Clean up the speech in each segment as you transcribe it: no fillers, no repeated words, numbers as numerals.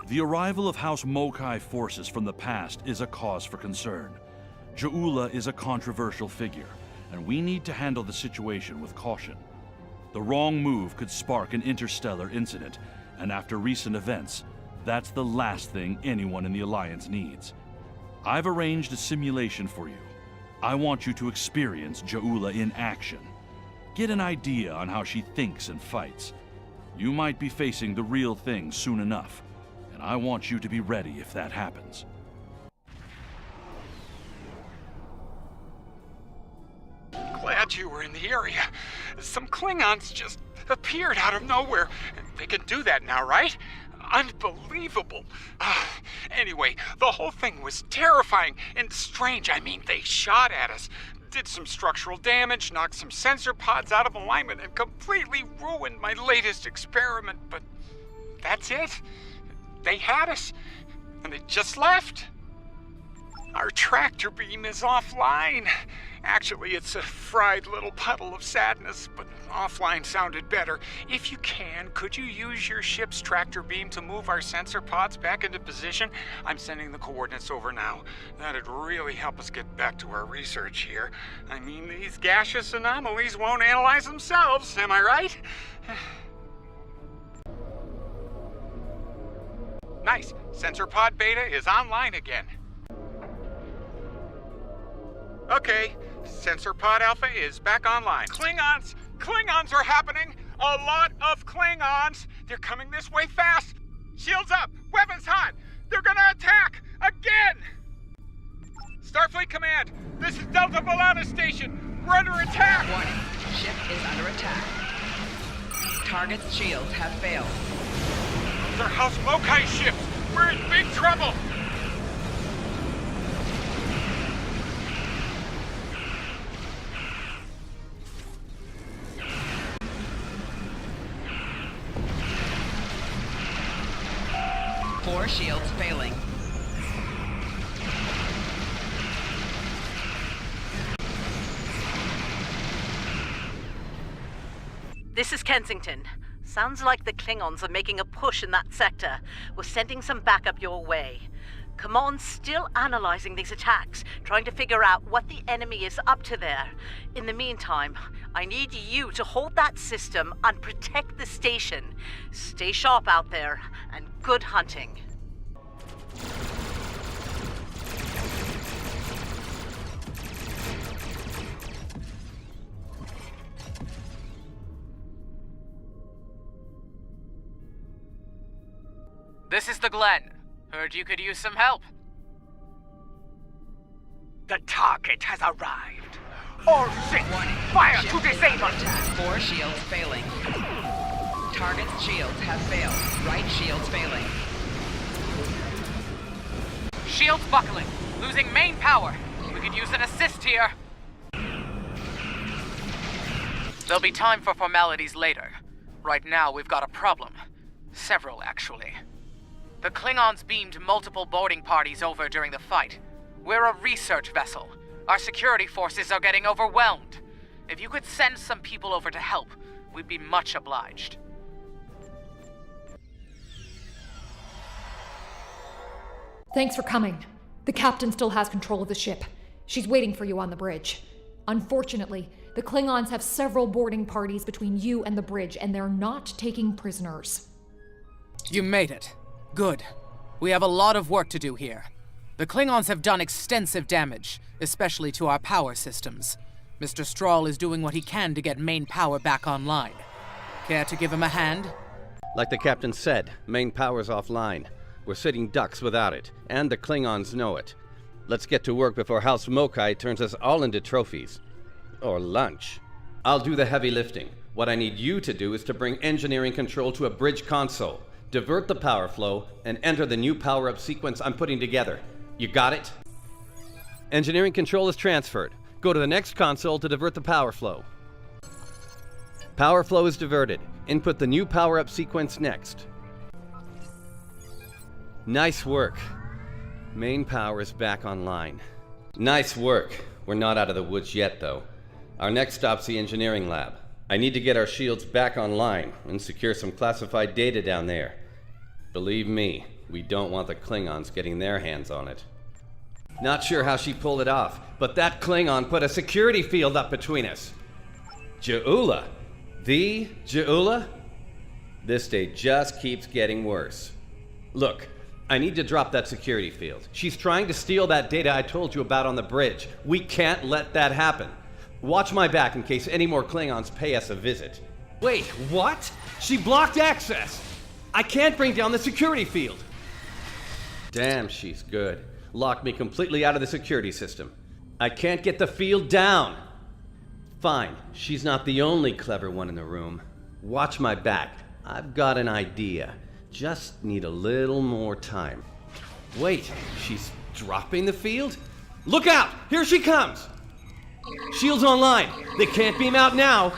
The arrival of House Mokai forces from the past is a cause for concern. Ja'ula is a controversial figure, and we need to handle the situation with caution. The wrong move could spark an interstellar incident, and after recent events, that's the last thing anyone in the Alliance needs. I've arranged a simulation for you. I want you to experience Ja'ula in action. Get an idea on how she thinks and fights. You might be facing the real thing soon enough, and I want you to be ready if that happens. Glad you were in the area. Some Klingons just appeared out of nowhere. They can do that now, right? Unbelievable. Anyway, the whole thing was terrifying and strange. I mean, they shot at us, did some structural damage, knocked some sensor pods out of alignment, and completely ruined my latest experiment. But that's it. They had us, and they just left. Our tractor beam is offline. Actually, it's a fried little puddle of sadness, but offline sounded better. If you can, could you use your ship's tractor beam to move our sensor pods back into position? I'm sending the coordinates over now. That'd really help us get back to our research here. I mean, these gaseous anomalies won't analyze themselves, am I right? Nice. Sensor pod beta is online again. Okay, Sensor Pod Alpha is back online. Klingons! Klingons are happening! A lot of Klingons! They're coming this way fast! Shields up! Weapons hot! They're gonna attack! Again! Starfleet Command, this is Delta Volana Station! We're under attack! Warning, ship is under attack. Target's shields have failed. Those are House Mokai ships! We're in big trouble! Four shields failing. This is Kensington. Sounds like the Klingons are making a push in that sector. We're sending some backup your way. Command's still analyzing these attacks, trying to figure out what the enemy is up to there. In the meantime, I need you to hold that system and protect the station. Stay sharp out there, and good hunting. This is the Glen. Heard you could use some help. The target has arrived. All ships, fire to disable! Four shields failing. Target's shields have failed. Right shield's failing. Shields buckling. Losing main power. We could use an assist here. There'll be time for formalities later. Right now, we've got a problem. Several, actually. The Klingons beamed multiple boarding parties over during the fight. We're a research vessel. Our security forces are getting overwhelmed. If you could send some people over to help, we'd be much obliged. Thanks for coming. The captain still has control of the ship. She's waiting for you on the bridge. Unfortunately, the Klingons have several boarding parties between you and the bridge, and they're not taking prisoners. You made it. Good. We have a lot of work to do here. The Klingons have done extensive damage, especially to our power systems. Mr. Strahl is doing what he can to get main power back online. Care to give him a hand? Like the captain said, main power's offline. We're sitting ducks without it, and the Klingons know it. Let's get to work before House Mokai turns us all into trophies. Or lunch. I'll do the heavy lifting. What I need you to do is to bring engineering control to a bridge console, divert the power flow, and enter the new power-up sequence I'm putting together. You got it? Engineering control is transferred. Go to the next console to divert the power flow. Power flow is diverted. Input the new power-up sequence next. Nice work. Main power is back online. Nice work. We're not out of the woods yet, though. Our next stop's the engineering lab. I need to get our shields back online and secure some classified data down there. Believe me, We don't want the Klingons getting their hands on it. Not sure how she pulled it off, but that Klingon put a security field up between us. Ja'ula? The Ja'ula? This day just keeps getting worse. Look, I need to drop that security field. She's trying to steal that data I told you about on the bridge. We can't let that happen. Watch my back in case any more Klingons pay us a visit. Wait, what? She blocked access! I can't bring down the security field! Damn, she's good. Locked me completely out of the security system. I can't get the field down! Fine, she's not the only clever one in the room. Watch my back. I've got an idea. Just need a little more time. Wait, she's dropping the field? Look out! Here she comes! Shields online! They can't beam out now!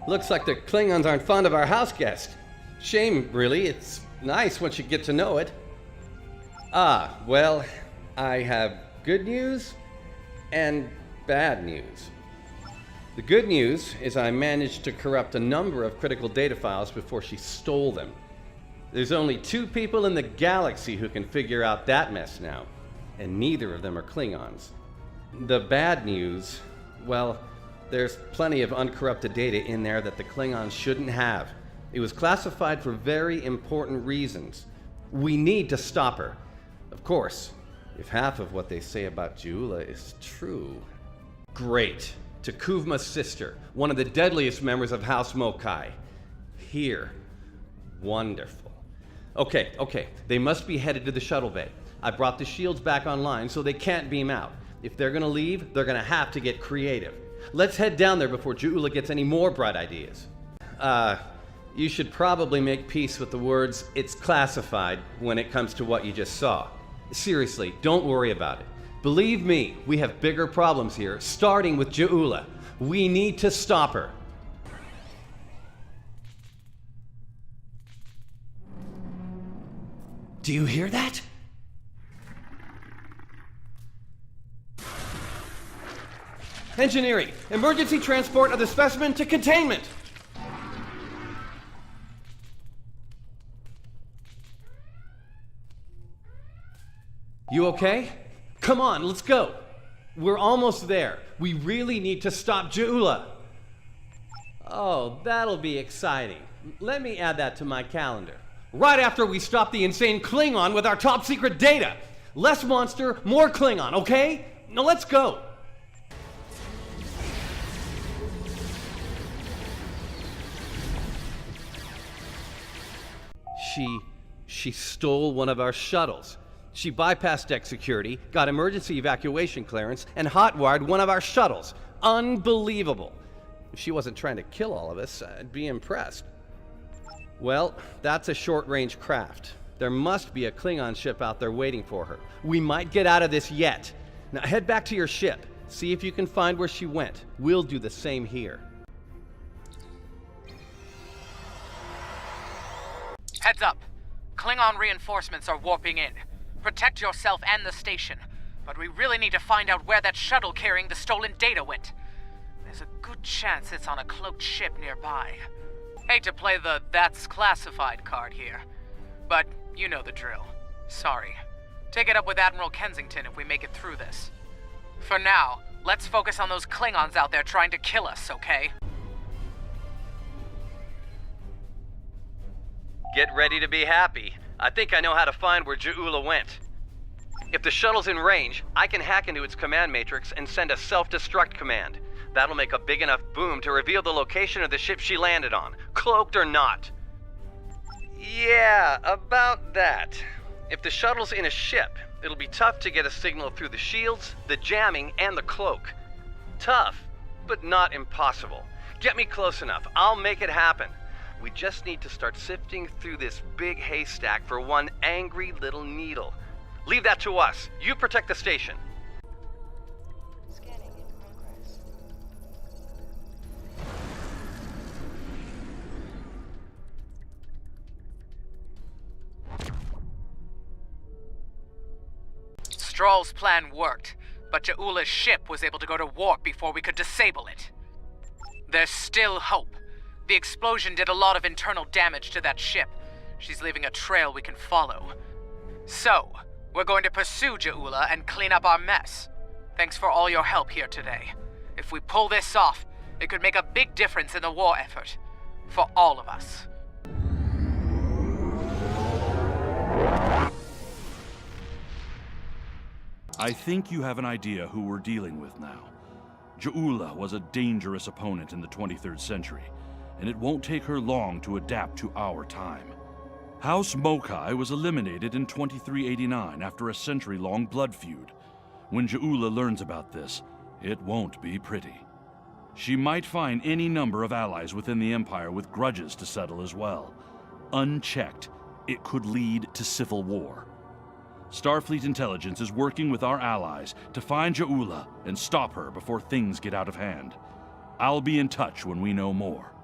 Looks like the Klingons aren't fond of our house guest. Shame, really. It's nice once you get to know it. Well, I have good news and bad news. The good news is I managed to corrupt a number of critical data files before she stole them. There's only 2 people in the galaxy who can figure out that mess now, and neither of them are Klingons. The bad news, well, there's plenty of uncorrupted data in there that the Klingons shouldn't have. It was classified for very important reasons. We need to stop her. Of course, if half of what they say about Ja'ula is true. Great. T'Kuvma's sister, one of the deadliest members of House Mokai. Here. Wonderful. Okay. They must be headed to the shuttle bay. I brought the shields back online so they can't beam out. If they're gonna leave, they're gonna have to get creative. Let's head down there before Ja'ula gets any more bright ideas. You should probably make peace with the words, "it's classified," when it comes to what you just saw. Seriously, don't worry about it. Believe me, we have bigger problems here, starting with Ja'ula. We need to stop her. Do you hear that? Engineering, emergency transport of the specimen to containment. You okay? Come on, let's go. We're almost there. We really need to stop Ja'ula. Oh, that'll be exciting. Let me add that to my calendar. Right after we stop the insane Klingon with our top secret data. Less monster, more Klingon, okay? Now let's go. She stole one of our shuttles. She bypassed deck security, got emergency evacuation clearance, and hotwired one of our shuttles. Unbelievable. If she wasn't trying to kill all of us, I'd be impressed. Well, that's a short-range craft. There must be a Klingon ship out there waiting for her. We might get out of this yet. Now head back to your ship. See if you can find where she went. We'll do the same here. Heads up. Klingon reinforcements are warping in. Protect yourself and the station. But we really need to find out where that shuttle carrying the stolen data went. There's a good chance it's on a cloaked ship nearby. Hate to play the "that's classified" card here, but you know the drill. Sorry. Take it up with Admiral Kensington if we make it through this. For now, let's focus on those Klingons out there trying to kill us, okay? Get ready to be happy. I think I know how to find where Ja'ula went. If the shuttle's in range, I can hack into its command matrix and send a self-destruct command. That'll make a big enough boom to reveal the location of the ship she landed on, cloaked or not. Yeah, about that. If the shuttle's in a ship, it'll be tough to get a signal through the shields, the jamming, and the cloak. Tough, but not impossible. Get me close enough, I'll make it happen. We just need to start sifting through this big haystack for one angry little needle. Leave that to us. You protect the station. Thrall's plan worked, but Ja'ula's ship was able to go to warp before we could disable it. There's still hope. The explosion did a lot of internal damage to that ship. She's leaving a trail we can follow. So, we're going to pursue Ja'ula and clean up our mess. Thanks for all your help here today. If we pull this off, it could make a big difference in the war effort. For all of us. I think you have an idea who we're dealing with now. Ja'ula was a dangerous opponent in the 23rd century, and it won't take her long to adapt to our time. House Mokai was eliminated in 2389 after a century-long blood feud. When Ja'ula learns about this, it won't be pretty. She might find any number of allies within the Empire with grudges to settle as well. Unchecked, it could lead to civil war. Starfleet Intelligence is working with our allies to find Ja'ula and stop her before things get out of hand. I'll be in touch when we know more.